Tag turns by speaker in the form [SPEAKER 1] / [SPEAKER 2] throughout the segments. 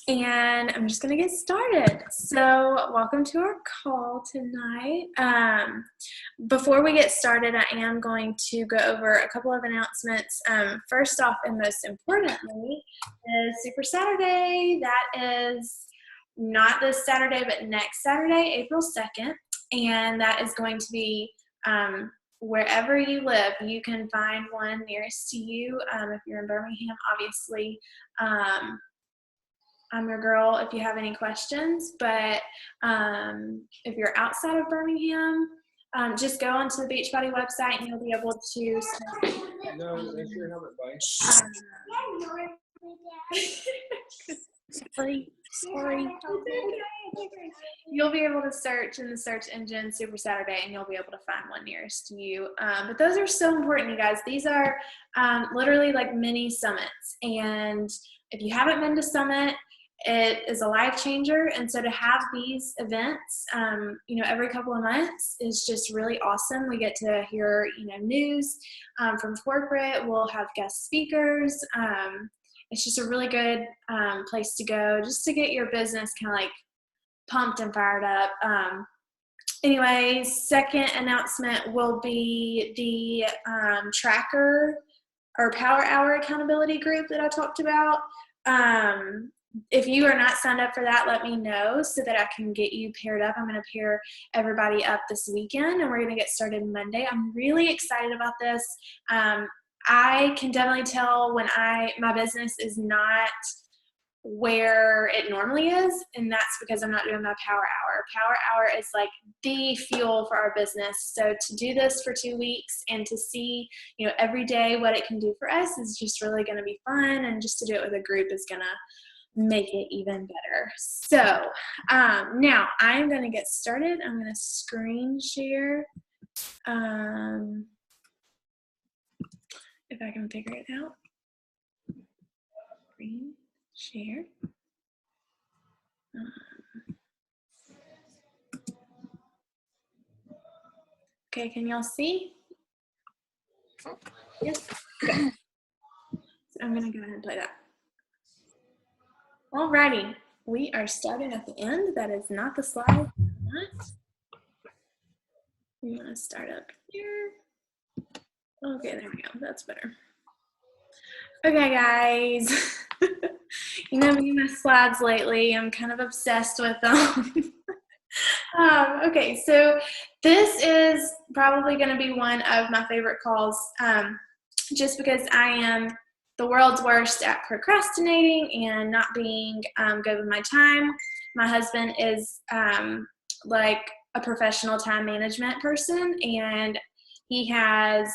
[SPEAKER 1] And I'm just going to get started. So welcome to our call tonight. Before we get started, I am going to go over a couple of announcements. First off, and most importantly, is Super Saturday. That is not this Saturday, but next Saturday, April 2nd. And that is going to be wherever you live. You can find one nearest to you. If you're in Birmingham, obviously. I'm your girl if you have any questions, but if you're outside of Birmingham, just go onto the Beachbody website and you'll be able to.
[SPEAKER 2] No, that's your helmet, buddy.
[SPEAKER 1] Sorry. You'll be able to search in the search engine Super Saturday and you'll be able to find one nearest to you. But those are so important, you guys. These are literally like mini summits. And if you haven't been to Summit, it is a life changer. And so to have these events, every couple of months is just really awesome. We get to hear, news from corporate. We'll have guest speakers. It's just a really good place to go just to get your business kind of like pumped and fired up. Anyway, second announcement will be the tracker or Power Hour accountability group that I talked about. If you are not signed up for that, let me know so that I can get you paired up. I'm going to pair everybody up this weekend, and we're going to get started Monday. I'm really excited about this. I can definitely tell when my business is not where it normally is, and that's because I'm not doing my Power Hour. Power Hour is like the fuel for our business. So to do this for 2 weeks and to see, every day what it can do for us is just really going to be fun, and just to do it with a group is going to make it even better. So now I'm going to get started. I'm going to screen share. If I can figure it out. Screen share. Okay, can y'all see? Yes. Okay. So I'm going to go ahead and play that. Alrighty, we are starting at the end. That is not the slide. I'm going to start up here. Okay, there we go. That's better. Okay, guys. Me and my slides lately. I'm kind of obsessed with them. Okay, so this is probably going to be one of my favorite calls just because I am the world's worst at procrastinating and not being good with my time. My husband is like a professional time management person, and he has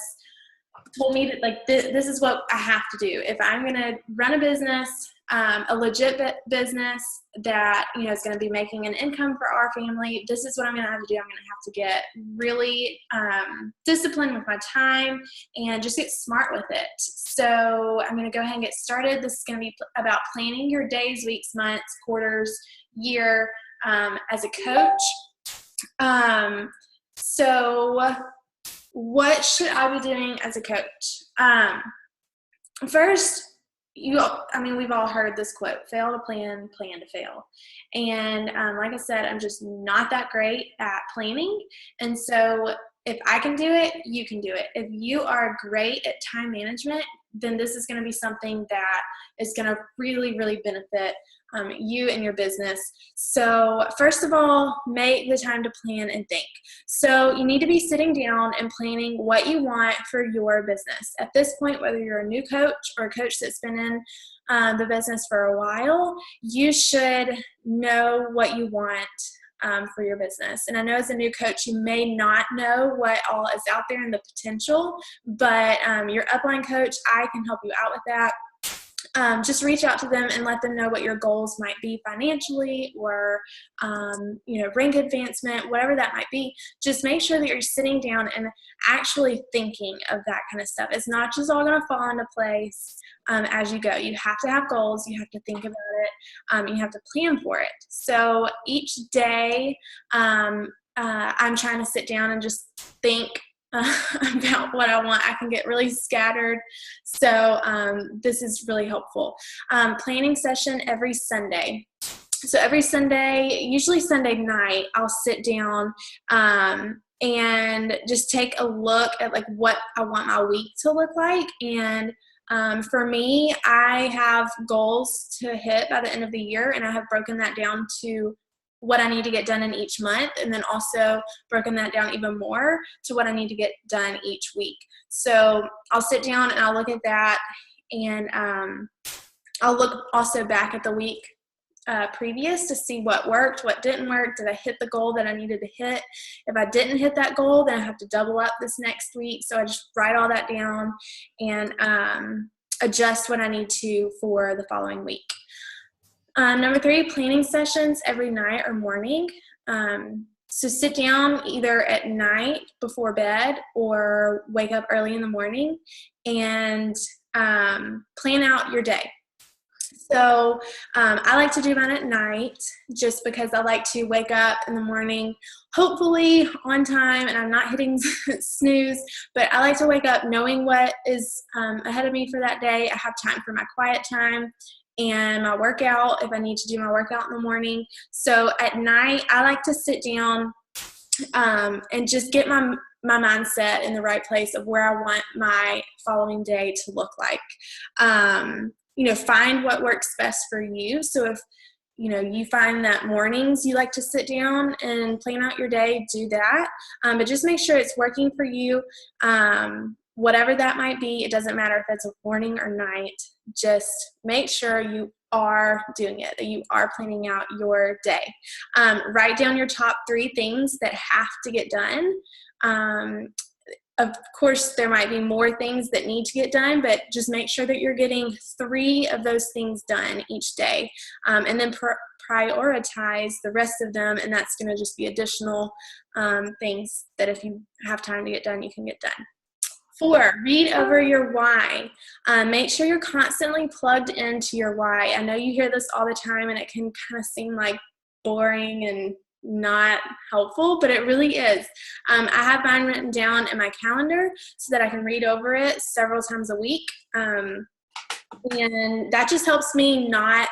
[SPEAKER 1] told me that like this is what I have to do if I'm going to run a business, a legit business that is going to be making an income for our family. This is what I'm going to have to do. I'm going to have to get really disciplined with my time and just get smart with it. So I'm going to go ahead and get started. This is going to be about planning your days, weeks, months, quarters, year as a coach. So what should I be doing as a coach? First, we've all heard this quote, fail to plan, plan to fail. And like I said, I'm just not that great at planning. And so if I can do it, you can do it. If you are great at time management, then this is going to be something that is going to really, really benefit you and your business. So first of all, make the time to plan and think. So you need to be sitting down and planning what you want for your business. At this point, whether you're a new coach or a coach that's been in the business for a while, you should know what you want for your business. And I know as a new coach, you may not know what all is out there and the potential, but your upline coach, I can help you out with that. Just reach out to them and let them know what your goals might be financially or, rank advancement, whatever that might be. Just make sure that you're sitting down and actually thinking of that kind of stuff. It's not just all going to fall into place as you go. You have to have goals. You have to think about it. You have to plan for it. So each day, I'm trying to sit down and just think about what I want. I can get really scattered. So this is really helpful. Planning session every Sunday. So every Sunday, usually Sunday night, I'll sit down and just take a look at like what I want my week to look like. And for me, I have goals to hit by the end of the year, and I have broken that down to what I need to get done in each month, and then also broken that down even more to what I need to get done each week. So I'll sit down and I'll look at that, and I'll look also back at the week previous to see what worked, what didn't work. Did I hit the goal that I needed to hit? If I didn't hit that goal, then I have to double up this next week. So I just write all that down and adjust what I need to for the following week. Number 3, planning sessions every night or morning. So sit down either at night before bed or wake up early in the morning and plan out your day. So I like to do mine at night just because I like to wake up in the morning, hopefully on time, and I'm not hitting snooze, but I like to wake up knowing what is ahead of me for that day. I have time for my quiet time and my workout if I need to do my workout in the morning. So at night, I like to sit down and just get my mindset in the right place of where I want my following day to look like. Find what works best for you. So if, you find that mornings you like to sit down and plan out your day, do that. But just make sure it's working for you. Whatever that might be, it doesn't matter if it's a morning or night. Just make sure you are doing it, that you are planning out your day. Write down your top 3 things that have to get done. Of course, there might be more things that need to get done, but just make sure that you're getting 3 of those things done each day, and then prioritize the rest of them, and that's going to just be additional things that if you have time to get done, you can get done. 4, read over your why. Make sure you're constantly plugged into your why. I know you hear this all the time, and it can kind of seem like boring and not helpful, but it really is. I have mine written down in my calendar so that I can read over it several times a week. And that just helps me not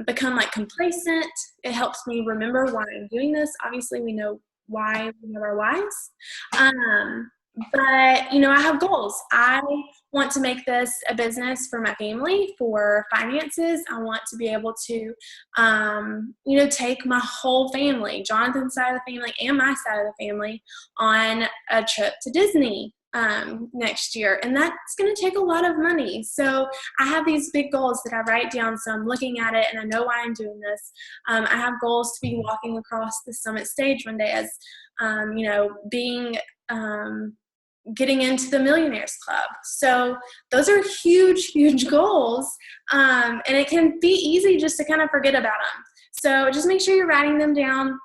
[SPEAKER 1] become like complacent. It helps me remember why I'm doing this. Obviously, we know why we have our whys. But, I have goals. I want to make this a business for my family, for finances. I want to be able to, take my whole family, Jonathan's side of the family and my side of the family, on a trip to Disney next year. And that's going to take a lot of money. So I have these big goals that I write down. So I'm looking at it and I know why I'm doing this. I have goals to be walking across the summit stage one day as, getting into the Millionaires Club. So those are huge, huge goals. And it can be easy just to kind of forget about them. So just make sure you're writing them down.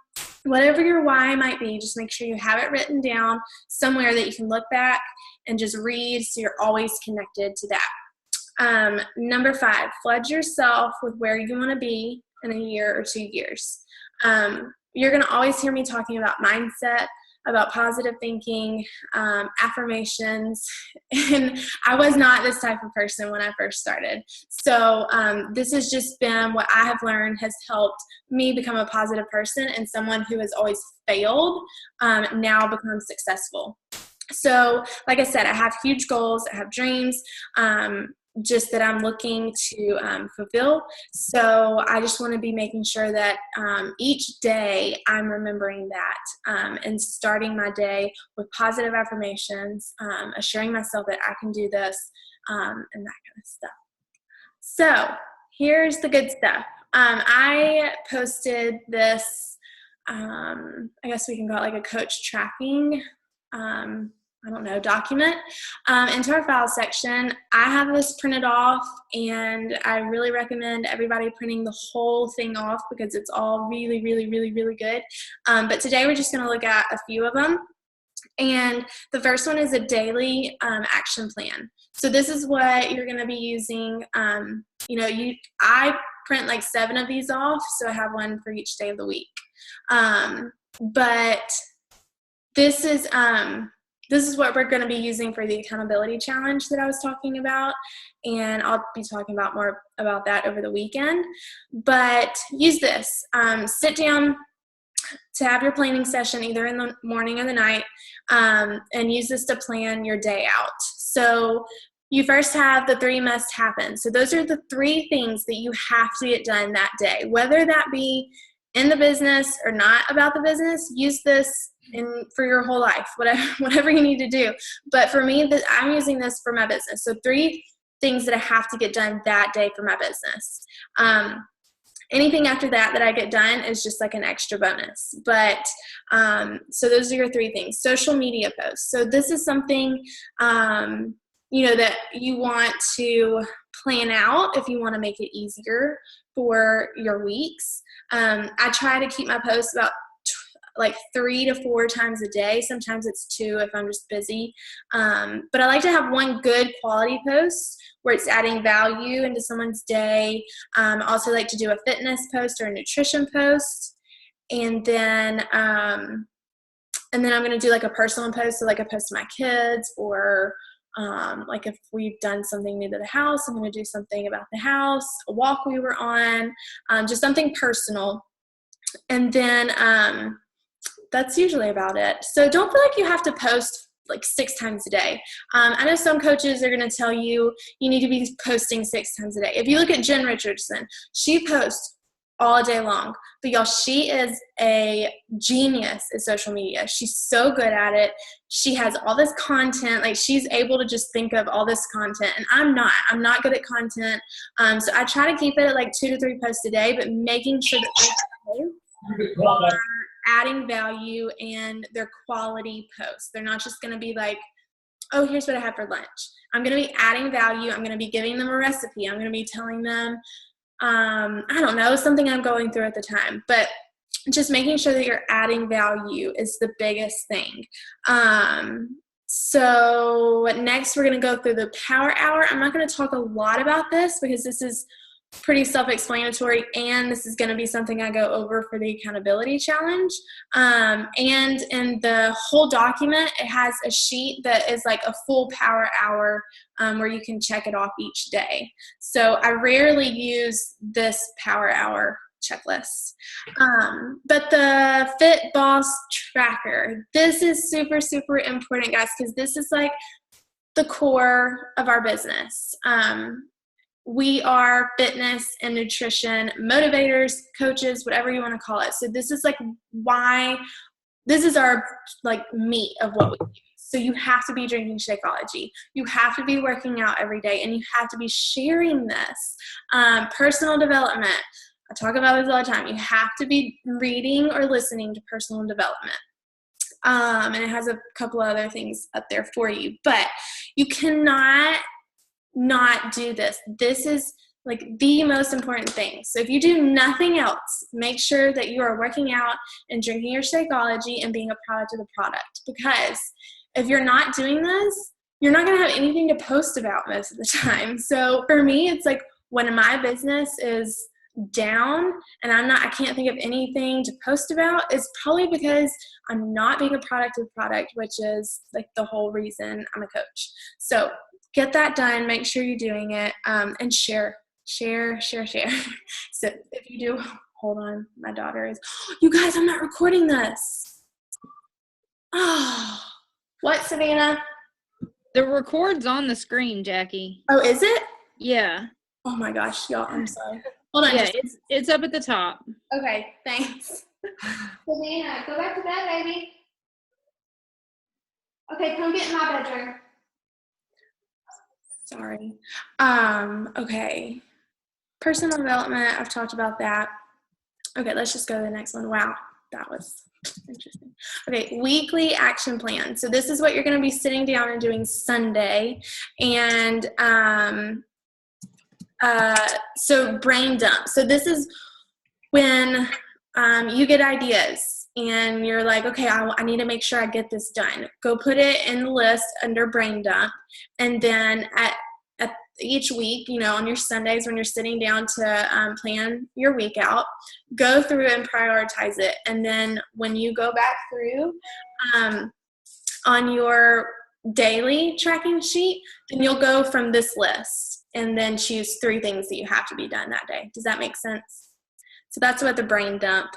[SPEAKER 1] Whatever your why might be, just make sure you have it written down somewhere that you can look back and just read so you're always connected to that. Number 5, flood yourself with where you want to be in a year or 2 years. You're going to always hear me talking about mindset, about positive thinking, affirmations, and I was not this type of person when I first started. So this has just been what I have learned has helped me become a positive person, and someone who has always failed now becomes successful. So like I said, I have huge goals, I have dreams, just that I'm looking to fulfill. So I just want to be making sure that each day I'm remembering that and starting my day with positive affirmations, assuring myself that I can do this, and that kind of stuff. So here's the good stuff. I posted this, I guess we can call it like a coach tracking document into our file section. I have this printed off, and I really recommend everybody printing the whole thing off because it's all really, really, really, really good. But today we're just going to look at a few of them. And the first one is a daily action plan. So this is what you're going to be using. I print like 7 of these off, so I have one for each day of the week. But this is what we're going to be using for the accountability challenge that I was talking about, and I'll be talking about more about that over the weekend. But use this. Sit down to have your planning session either in the morning or the night, and use this to plan your day out. So you first have the 3 must happen. So those are the 3 things that you have to get done that day, whether that be in the business or not about the business. Use this for your whole life, whatever you need to do. But for me, I'm using this for my business. So 3 things that I have to get done that day for my business. Anything after that I get done is just like an extra bonus. But so those are your 3 things. Social media posts. So this is something that you want to plan out if you want to make it easier for your weeks. I try to keep my posts about like 3 to 4 times a day. Sometimes it's 2 if I'm just busy. But I like to have one good quality post where it's adding value into someone's day. I also like to do a fitness post or a nutrition post. And then I'm going to do like a personal post. So like a post to my kids, or like if we've done something new to the house, I'm going to do something about the house, a walk we were on, just something personal. And then that's usually about it. So don't feel like you have to post like 6 times a day. I know some coaches are going to tell you need to be posting 6 times a day. If you look at Jen Richardson, she posts all day long. But y'all, she is a genius at social media. She's so good at it. She has all this content. Like, she's able to just think of all this content. And I'm not good at content. So I try to keep it at like 2 to 3 posts a day, but making sure that they are adding value and they're quality posts. They're not just going to be like, oh, here's what I had for lunch. I'm going to be adding value. I'm going to be giving them a recipe. I'm going to be telling them, I don't know, something I'm going through at the time. But just making sure that you're adding value is the biggest thing. So next we're going to go through the power hour. I'm not going to talk a lot about this because this is pretty self-explanatory, and this is going to be something I go over for the accountability challenge. And in the whole document, it has a sheet that is like a full power hour where you can check it off each day. So I rarely use this power hour checklist. But the Fit Boss tracker, this is super, super important, guys, because this is like the core of our business. We are fitness and nutrition motivators, coaches, whatever you want to call it. So this is like why, this is our like meat of what we do. So you have to be drinking Shakeology. You have to be working out every day, and you have to be sharing this. Personal development. I talk about this all the time. You have to be reading or listening to personal development. And it has a couple other things up there for you. But you cannot not do this. This is like the most important thing. So if you do nothing else, make sure that you are working out and drinking your Shakeology and being a product of the product. Because if you're not doing this, you're not going to have anything to post about most of the time. So for me, it's like when my business is down and I can't think of anything to post about, it's probably because I'm not being a product of the product, which is like the whole reason I'm a coach. So get that done. Make sure you're doing it, and share. So if you do, hold on, my daughter is, you guys, I'm not recording this. Oh, what, Savannah?
[SPEAKER 3] The record's on the screen, Jackie.
[SPEAKER 1] Oh, is it?
[SPEAKER 3] Yeah.
[SPEAKER 1] Oh my gosh, y'all, I'm sorry. Hold on.
[SPEAKER 3] Yeah, it's up at the top.
[SPEAKER 1] Okay, thanks. Savannah, go back to bed, baby. Okay, come get in my bedroom. Sorry. Okay. Personal development, I've talked about that. Okay, let's just go to the next one. Wow, that was interesting. Okay, weekly action plan. So this is what you're going to be sitting down and doing Sunday. And so brain dump. So this is when you get ideas and you're like, okay, I need to make sure I get this done. Go put it in the list under brain dump. And then at each week, on your Sundays when you're sitting down to plan your week out, go through and prioritize it. And then when you go back through, on your daily tracking sheet, then you'll go from this list and then choose 3 things that you have to be done that day. Does that make sense? So that's what the brain dump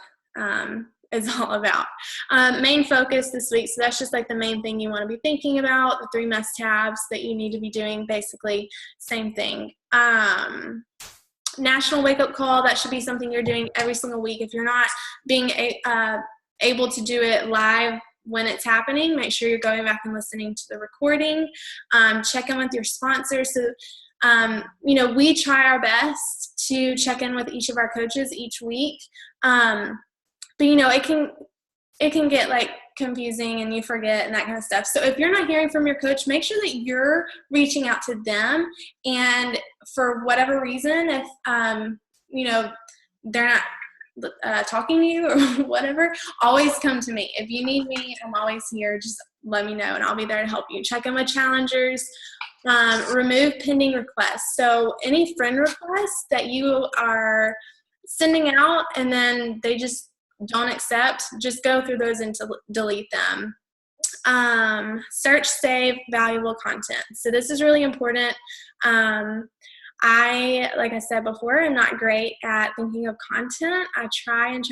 [SPEAKER 1] is all about. Main focus this week, so that's just like the main thing you want to be thinking about, the 3 must-haves that you need to be doing, basically same thing. National wake-up call, that should be something you're doing every single week. If you're not being able to do it live when it's happening, make sure you're going back and listening to the recording. Check in with your sponsors. So, we try our best to check in with each of our coaches each week. But it can get like confusing and you forget and that kind of stuff. So if you're not hearing from your coach, make sure that you're reaching out to them. And for whatever reason, if, they're not talking to you or whatever, always come to me. If you need me, I'm always here. Just let me know and I'll be there to help you. Check in with challengers. Remove pending requests. So any friend requests that you are sending out and then they just don't accept, just go through those and delete them. Search, save valuable content. So this is really important. Like I said before, I'm not great at thinking of content. I try, and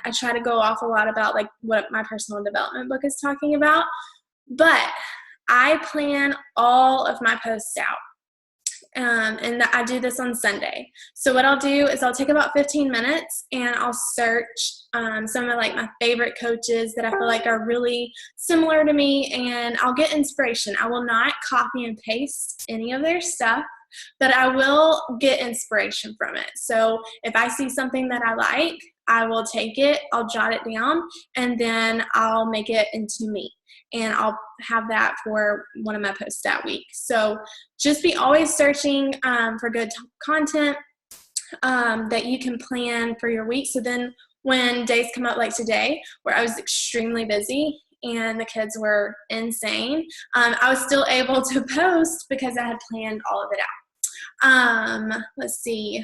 [SPEAKER 1] I try to go off a lot about like what my personal development book is talking about, but I plan all of my posts out. And I do this on Sunday. So what I'll do is I'll take about 15 minutes and I'll search some of like my favorite coaches that I feel like are really similar to me, and I'll get inspiration. I will not copy and paste any of their stuff, but I will get inspiration from it. So if I see something that I like, I will take it, I'll jot it down, and then I'll make it into me. And I'll have that for one of my posts that week. So just be always searching for good content that you can plan for your week. So then when days come up like today, where I was extremely busy and the kids were insane, I was still able to post because I had planned all of it out. Let's see.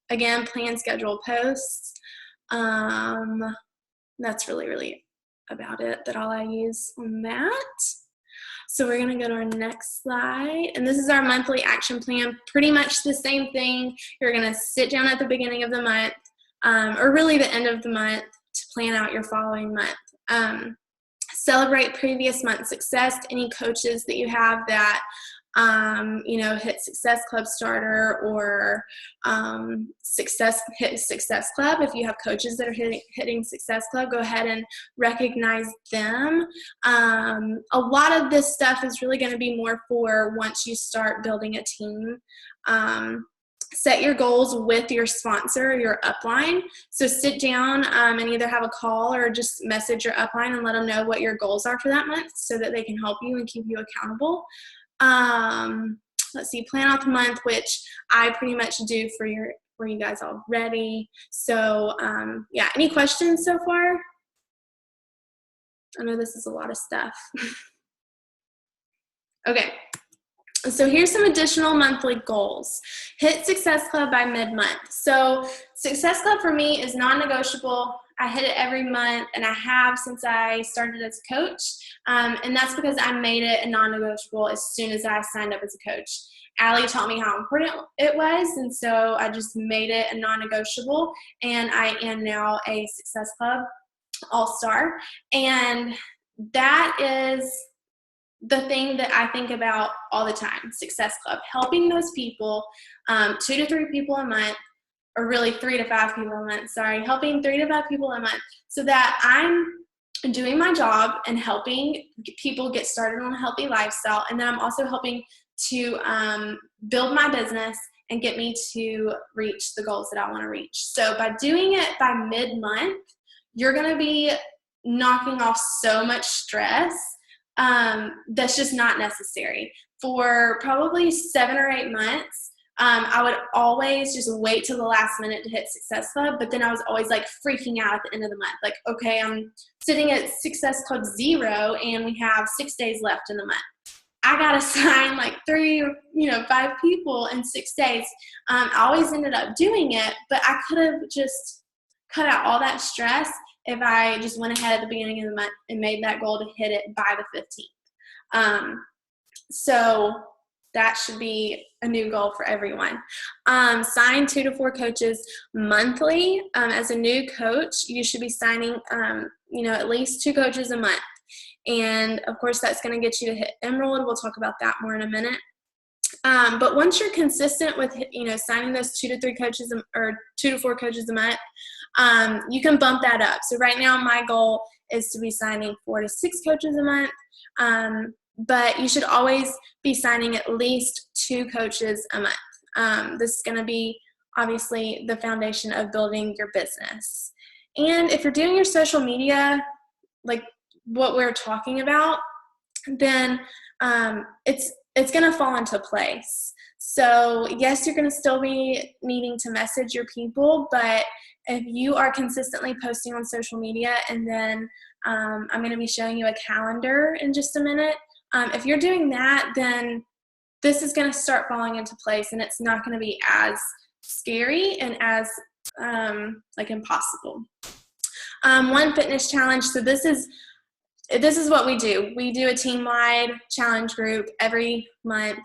[SPEAKER 1] Again, plan, schedule posts. That's really about it, that all I use on that. So we're going to go to our next slide. And this is our monthly action plan. Pretty much the same thing. You're going to sit down at the beginning of the month, or really the end of the month, to plan out your following month. Celebrate previous month's success. Any coaches that you have that hit Success Club Starter or hit Success Club. If you have coaches that are hitting Success Club, go ahead and recognize them. A lot of this stuff is really going to be more for once you start building a team. Set your goals with your sponsor, your upline. So sit down and either have a call or just message your upline and let them know what your goals are for that month so that they can help you and keep you accountable. Let's see, plan out the month, which I pretty much do for you guys already. So, any questions so far? I know this is a lot of stuff. Okay. So here's some additional monthly goals. Hit Success Club by mid-month. So Success Club for me is non-negotiable. I hit it every month, and I have since I started as a coach. And that's because I made it a non-negotiable as soon as I signed up as a coach. Allie taught me how important it was, and so I just made it a non-negotiable, and I am now a Success Club All-Star. And that is the thing that I think about all the time, Success Club, helping those people, 2 to 3 people a month, or really 3 to 5 people a month, helping 3 to 5 people a month so that I'm doing my job and helping people get started on a healthy lifestyle. And then I'm also helping to build my business and get me to reach the goals that I want to reach. So by doing it by mid-month, you're going to be knocking off so much stress that's just not necessary. For probably 7 or 8 months, I would always just wait till the last minute to hit Success Club, but then I was always like freaking out at the end of the month. Like, okay, I'm sitting at Success Club 0 and we have 6 days left in the month. I got to sign like 3 or 5 people in 6 days. I always ended up doing it, but I could have just cut out all that stress if I just went ahead at the beginning of the month and made that goal to hit it by the 15th. So that should be a new goal for everyone. Sign 2 to 4 coaches monthly. As a new coach, you should be signing, at least 2 coaches a month. And of course, that's going to get you to hit Emerald. We'll talk about that more in a minute. But once you're consistent with, signing those 2 to 3 coaches or 2 to 4 coaches a month, you can bump that up. So right now, my goal is to be signing 4 to 6 coaches a month. But you should always be signing at least 2 coaches a month. This is going to be obviously the foundation of building your business. And if you're doing your social media, like what we're talking about, then it's going to fall into place. So yes, you're going to still be needing to message your people, but if you are consistently posting on social media, and then I'm going to be showing you a calendar in just a minute. If you're doing that, then this is going to start falling into place, and it's not going to be as scary and as impossible. One fitness challenge. So this is what we do. We do a team-wide challenge group every month.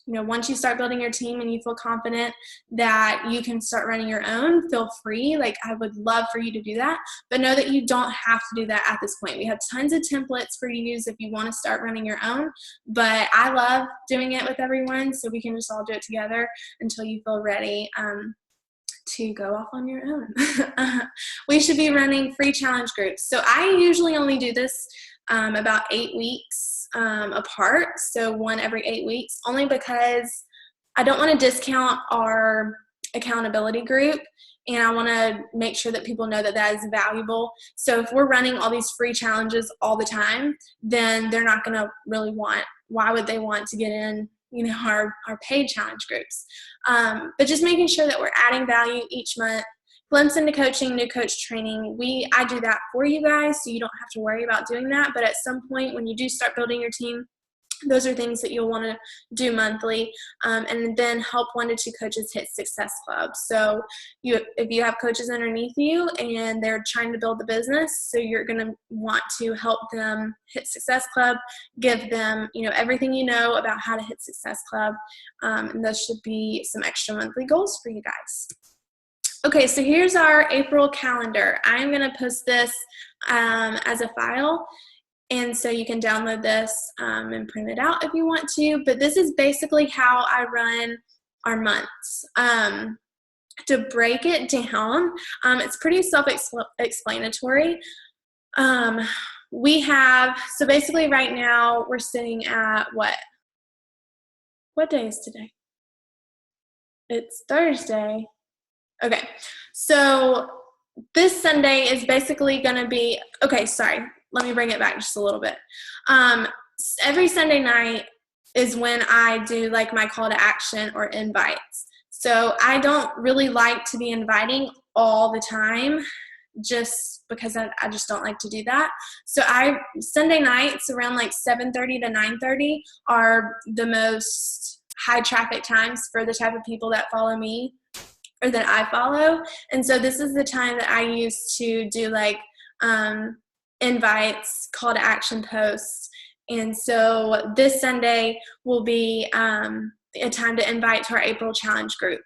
[SPEAKER 1] Once you start building your team and you feel confident that you can start running your own, feel free. I would love for you to do that, but know that you don't have to do that at this point. We have tons of templates for you to use if you want to start running your own, but I love doing it with everyone, so we can just all do it together until you feel ready to go off on your own. We should be running free challenge groups. So I usually only do this about 8 weeks apart, so one every 8 weeks, only because I don't want to discount our accountability group, and I want to make sure that people know that that is valuable. So if we're running all these free challenges all the time, then they're not going to really why would they want to get in our paid challenge groups? But just making sure that we're adding value each month. Glimpse into coaching, new coach training. I do that for you guys, so you don't have to worry about doing that. But at some point, when you do start building your team, those are things that you'll want to do monthly, and then help 1 to 2 coaches hit Success Club. So if you have coaches underneath you and they're trying to build the business, so you're going to want to help them hit Success Club, give them everything you know about how to hit Success Club, and those should be some extra monthly goals for you guys. Okay, so here's our April calendar. I'm going to post this as a file, and so you can download this and print it out if you want to. But this is basically how I run our months. To break it down, it's pretty self-explanatory. So basically right now we're sitting at what day is today? It's Thursday. Okay, so this Sunday is basically going to be, let me bring it back just a little bit. Every Sunday night is when I do my call to action or invites. So I don't really like to be inviting all the time, just because I just don't like to do that. So Sunday nights around 7:30 to 9:30 are the most high traffic times for the type of people that follow me or that I follow. And so this is the time that I use to do invites, call to action posts. And so this Sunday will be a time to invite to our April challenge group.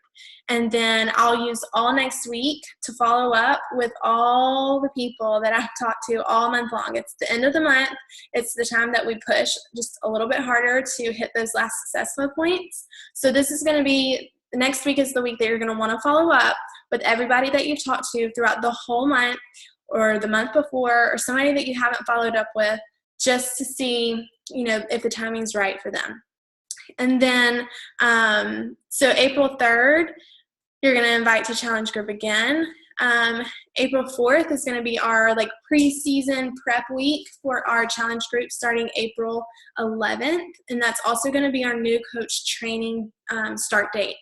[SPEAKER 1] And then I'll use all next week to follow up with all the people that I've talked to all month long. It's the end of the month. It's the time that we push just a little bit harder to hit those last Success Club points. So this is going to be, next week is the week that you're going to want to follow up with everybody that you've talked to throughout the whole month or the month before, or somebody that you haven't followed up with, just to see, if the timing's right for them. And then, so April 3rd, you're going to invite to challenge group again. April 4th is going to be our preseason prep week for our challenge group starting April 11th. And that's also going to be our new coach training start date.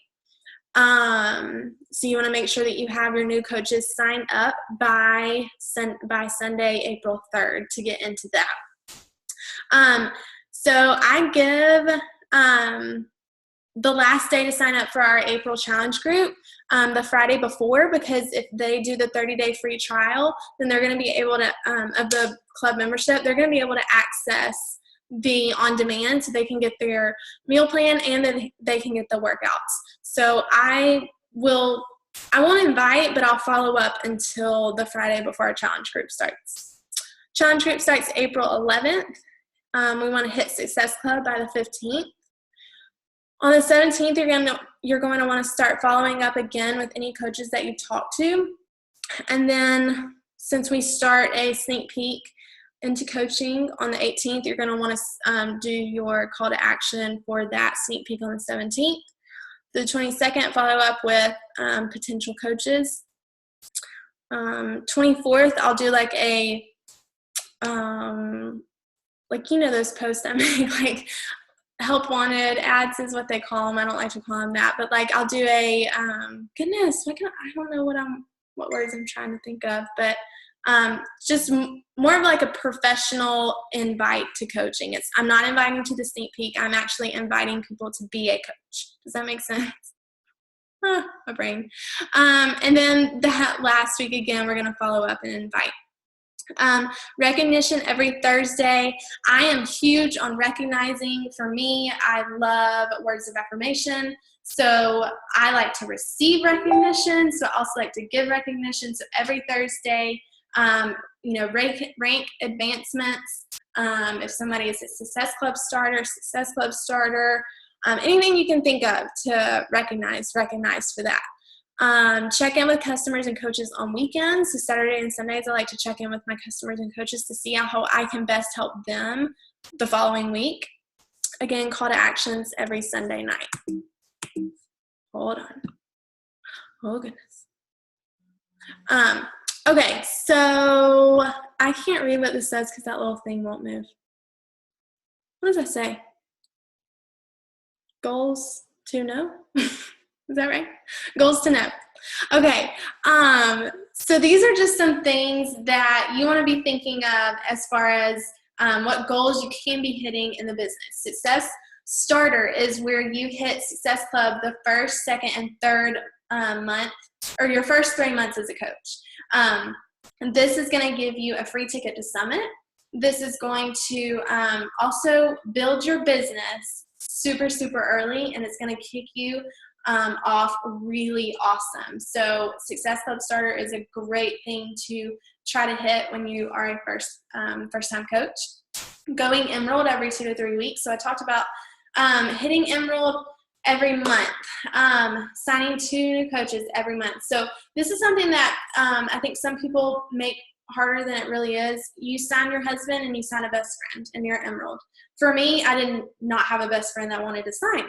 [SPEAKER 1] So you want to make sure that you have your new coaches signed up by Sunday, April 3rd to get into that. So I give the last day to sign up for our April challenge group, the Friday before, because if they do the 30-day free trial, then they're going to be able to, of the club membership, they're going to be able to access the on-demand, so they can get their meal plan and then they can get the workouts. So I won't invite, but I'll follow up until the Friday before our challenge group starts. Challenge group starts April 11th. We want to hit Success Club by the 15th. On the 17th, you're going to want to start following up again with any coaches that you talk to. And then since we start a sneak peek into coaching on the 18th, you're going to want to do your call to action for that sneak peek on the 17th. The 22nd, follow up with potential coaches. 24th, I'll do like a, those posts I make, like help wanted ads is what they call them. I don't like to call them that, but like I'll do a, I don't know what words I'm trying to think of, but just more of like a professional invite to coaching. I'm not inviting to the sneak peek. I'm actually inviting people to be a coach. Does that make sense? My brain. And then that last week again, we're going to follow up and invite. Recognition every Thursday. I am huge on recognizing. For me, I love words of affirmation. So I like to receive recognition. So I also like to give recognition. So every Thursday, rank advancements. If somebody is a Success Club starter, anything you can think of to recognize for that. Check in with customers and coaches on weekends. So Saturday and Sundays, I like to check in with my customers and coaches to see how I can best help them the following week. Again, call to actions every Sunday night. Hold on. Oh, goodness. Okay, so I can't read what this says because that little thing won't move. What does that say? Goals to know? Is that right? Goals to know. Okay, so these are just some things that you want to be thinking of as far as what goals you can be hitting in the business. Success Starter is where you hit Success Club the first, second, and third month, or your first 3 months as a coach. And this is going to give you a free ticket to Summit. This is going to also build your business super, super early, and it's going to kick you off really awesome. So Success Club Starter is a great thing to try to hit when you are a first-time coach. Going Emerald every 2 to 3 weeks. So I talked about hitting Emerald every month, signing 2 new coaches every month. So this is something that I think some people make harder than it really is. You sign your husband and you sign a best friend and you're Emerald. For me, I did not have a best friend that wanted to sign.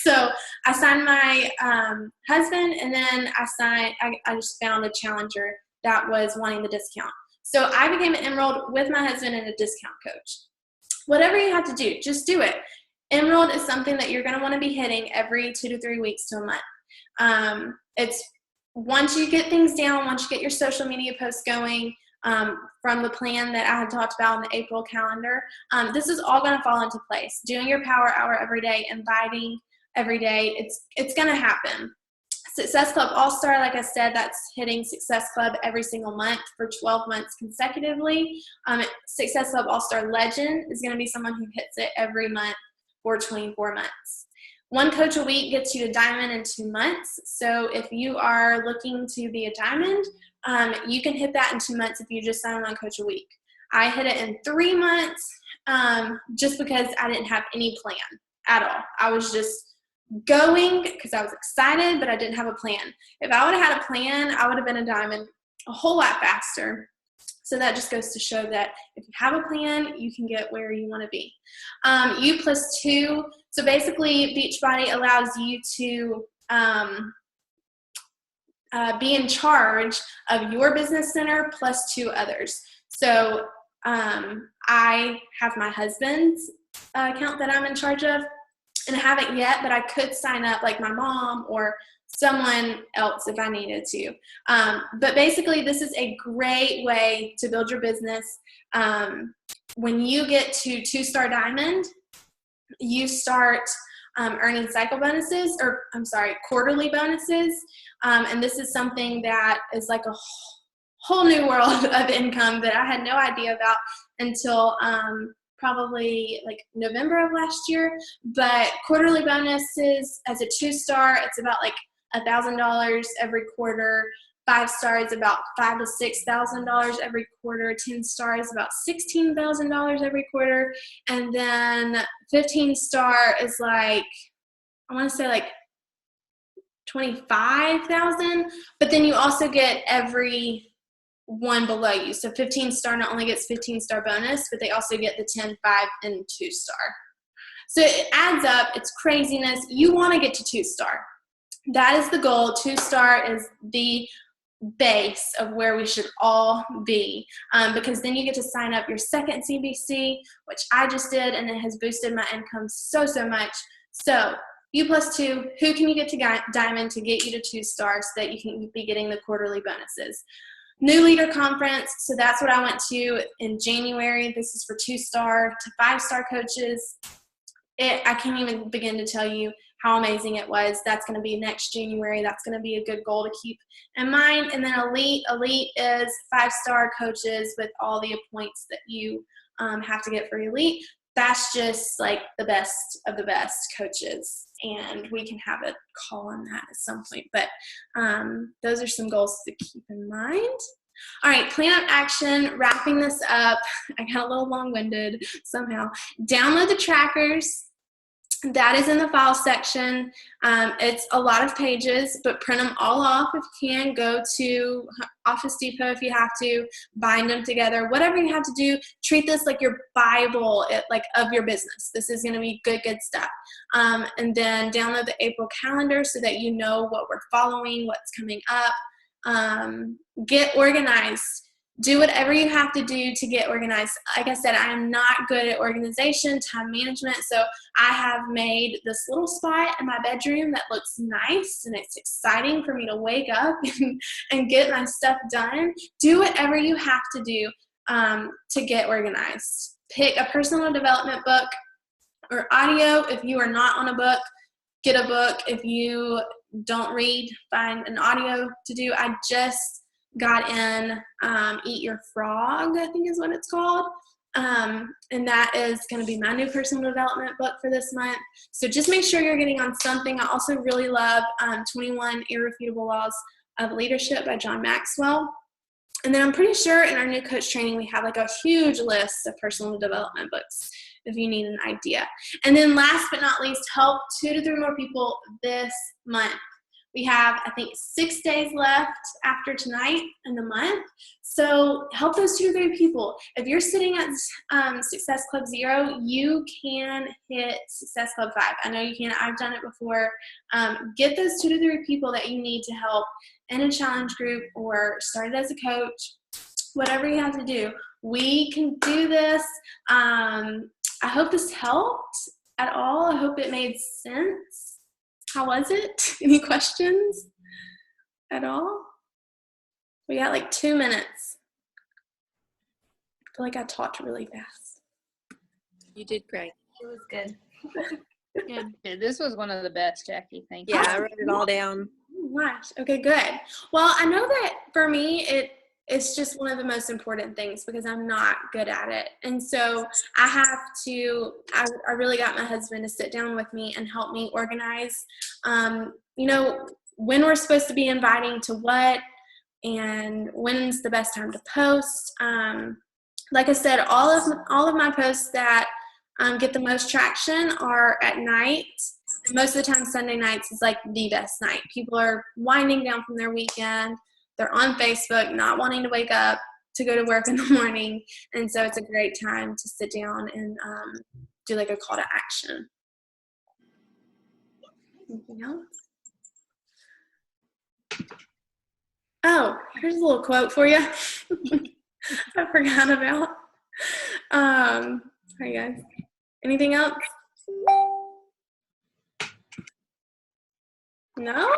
[SPEAKER 1] So I signed my husband, and then I just found a challenger that was wanting the discount. So I became an Emerald with my husband and a discount coach. Whatever you have to do, just do it. Emerald is something that you're going to want to be hitting every 2 to 3 weeks to a month. It's once you get things down, once you get your social media posts going, from the plan that I had talked about in the April calendar, this is all going to fall into place. Doing your power hour every day, inviting every day, it's going to happen. Success Club All-Star, like I said, that's hitting Success Club every single month for 12 months consecutively. Success Club All-Star Legend is going to be someone who hits it every month for 24 months. 1 coach a week gets you to diamond in 2 months. So if you are looking to be a diamond, you can hit that in 2 months if you just sign 1 coach a week. I hit it in 3 months just because I didn't have any plan at all. I was just going because I was excited, but I didn't have a plan. If I would have had a plan, I would have been a diamond a whole lot faster. So that just goes to show that if you have a plan, you can get where you want to be. U+2, so basically Beachbody allows you to be in charge of your business center plus 2 others. So I have my husband's account that I'm in charge of, and I haven't yet, but I could sign up like my mom or someone else if I needed to. But basically, this is a great way to build your business. When you get to 2-star diamond, you start earning cycle bonuses, quarterly bonuses. And this is something that is like a whole new world of income that I had no idea about until probably like November of last year. But quarterly bonuses as a 2-star, it's about like $1,000 every quarter. 5 stars about $5,000 to $6,000 every quarter. 10 stars about $16,000 every quarter, and then 15-star is like, I want to say like $25,000. But then you also get every one below you. So 15-star not only gets 15-star bonus, but they also get the 10, 5, and 2-star. So it adds up. It's craziness. You want to get to 2-star. That is the goal. 2-star is the base of where we should all be, because then you get to sign up your second CBC, which I just did, and it has boosted my income so much. So U+2, who can you get to Diamond to get you to 2-star so that you can be getting the quarterly bonuses? New Leader Conference, so that's what I went to in January. This is for 2-star to 5-star coaches. I can't even begin to tell you how amazing it was. That's going to be next January. That's going to be a good goal to keep in mind. And then Elite is 5-star coaches with all the points that you have to get for Elite. That's just like the best of the best coaches, and we can have a call on that at some point. But those are some goals to keep in mind. All right, plan of action, wrapping this up. I got a little long-winded somehow. Download the trackers. That is in the file section. It's a lot of pages, but print them all off if you can. Go to Office Depot if you have to. Bind them together. Whatever you have to do, treat this like your Bible, like of your business. This is going to be good stuff. And then download the April calendar so that you know what we're following, what's coming up. Get organized. Do whatever you have to do to get organized. Like I said, I am not good at organization, time management, so I have made this little spot in my bedroom that looks nice, and it's exciting for me to wake up and get my stuff done. Do whatever you have to do to get organized. Pick a personal development book or audio. If you are not on a book, get a book. If you don't read, find an audio to do. I just got in Eat Your Frog, I think is what it's called. And that is going to be my new personal development book for this month. So just make sure you're getting on something. I also really love 21 Irrefutable Laws of Leadership by John Maxwell. And then I'm pretty sure in our new coach training, we have like a huge list of personal development books if you need an idea. And then last but not least, help 2 to 3 more people this month. We have, I think, 6 days left after tonight in the month. So help those 2 to 3 people. If you're sitting at Success Club 0, you can hit Success Club 5. I know you can. I've done it before. Get those 2 to 3 people that you need to help in a challenge group or started as a coach, whatever you have to do. We can do this. I hope this helped at all. I hope it made sense. How was it? Any questions at all? We got like 2 minutes. I feel like I talked really fast.
[SPEAKER 4] You did great.
[SPEAKER 5] It was good.
[SPEAKER 3] Good. This was one of the best, Jackie. Thank you.
[SPEAKER 4] Yeah, I wrote it all down.
[SPEAKER 1] Oh my gosh. Okay, good. Well, I know that for me, it's just one of the most important things because I'm not good at it. And so I really got my husband to sit down with me and help me organize, when we're supposed to be inviting to what and when's the best time to post. Like I said, all of my posts that get the most traction are at night. Most of the time, Sunday nights is like the best night. People are winding down from their weekend. They're on Facebook, not wanting to wake up to go to work in the morning. And so it's a great time to sit down and do like a call to action. Anything else? Oh, here's a little quote for you. I forgot about. All right, guys. Anything else? No?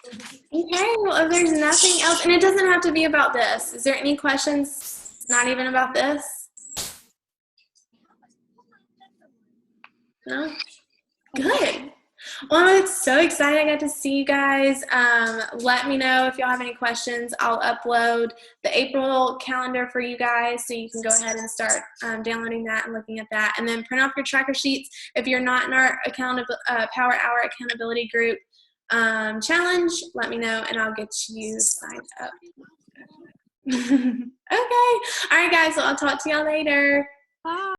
[SPEAKER 1] Okay, well, if there's nothing else, and it doesn't have to be about this. Is there any questions not even about this? No? Good. Well, it's so exciting. I got to see you guys. Let me know if y'all have any questions. I'll upload the April calendar for you guys so you can go ahead and start downloading that and looking at that. And then print off your tracker sheets. If you're not in our Power Hour accountability group challenge, let me know and I'll get you signed up. Okay. All right, guys. Well, I'll talk to y'all later.
[SPEAKER 3] Bye.